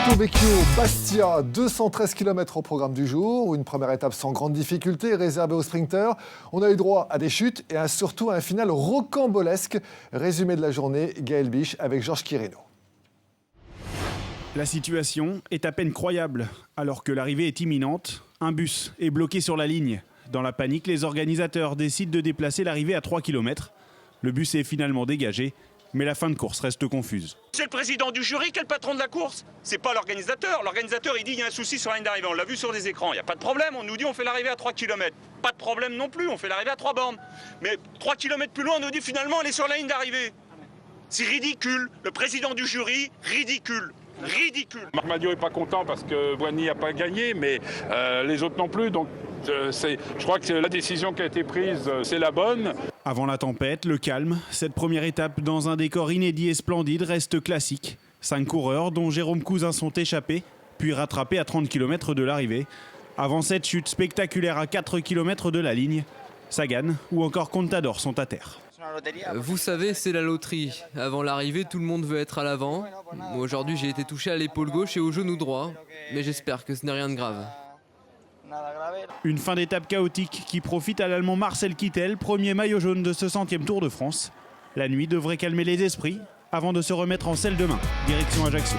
Porto Vecchio, Bastia, 213 km au programme du jour. Une première étape sans grande difficulté, réservée aux sprinteurs. On a eu droit à des chutes et surtout à un final rocambolesque. Résumé de la journée, Gaël Biche avec Georges Quirino. La situation est à peine croyable. Alors que l'arrivée est imminente, un bus est bloqué sur la ligne. Dans la panique, les organisateurs décident de déplacer l'arrivée à 3 km. Le bus est finalement dégagé, mais la fin de course reste confuse. C'est le président du jury qui est le patron de la course. C'est pas l'organisateur. L'organisateur, il dit qu'il y a un souci sur la ligne d'arrivée. On l'a vu sur les écrans. Il n'y a pas de problème. On nous dit on fait l'arrivée à 3 km. Pas de problème non plus. On fait l'arrivée à 3 bornes. Mais 3 km plus loin, on nous dit finalement elle est sur la ligne d'arrivée. C'est ridicule. Le président du jury, ridicule. Ridicule. Marc Madiot n'est pas content parce que Boigny n'a pas gagné, mais les autres non plus. Donc je crois que la décision qui a été prise, c'est la bonne. Avant la tempête, le calme, cette première étape dans un décor inédit et splendide reste classique. 5 coureurs, dont Jérôme Cousin, sont échappés, puis rattrapés à 30 km de l'arrivée. Avant cette chute spectaculaire à 4 km de la ligne, Sagan ou encore Contador sont à terre. Vous savez, c'est la loterie. Avant l'arrivée, tout le monde veut être à l'avant. Moi, aujourd'hui, j'ai été touché à l'épaule gauche et au genou droit. Mais j'espère que ce n'est rien de grave. Une fin d'étape chaotique qui profite à l'Allemand Marcel Kittel, premier maillot jaune de ce 100e Tour de France. La nuit devrait calmer les esprits avant de se remettre en selle demain, direction Ajaccio.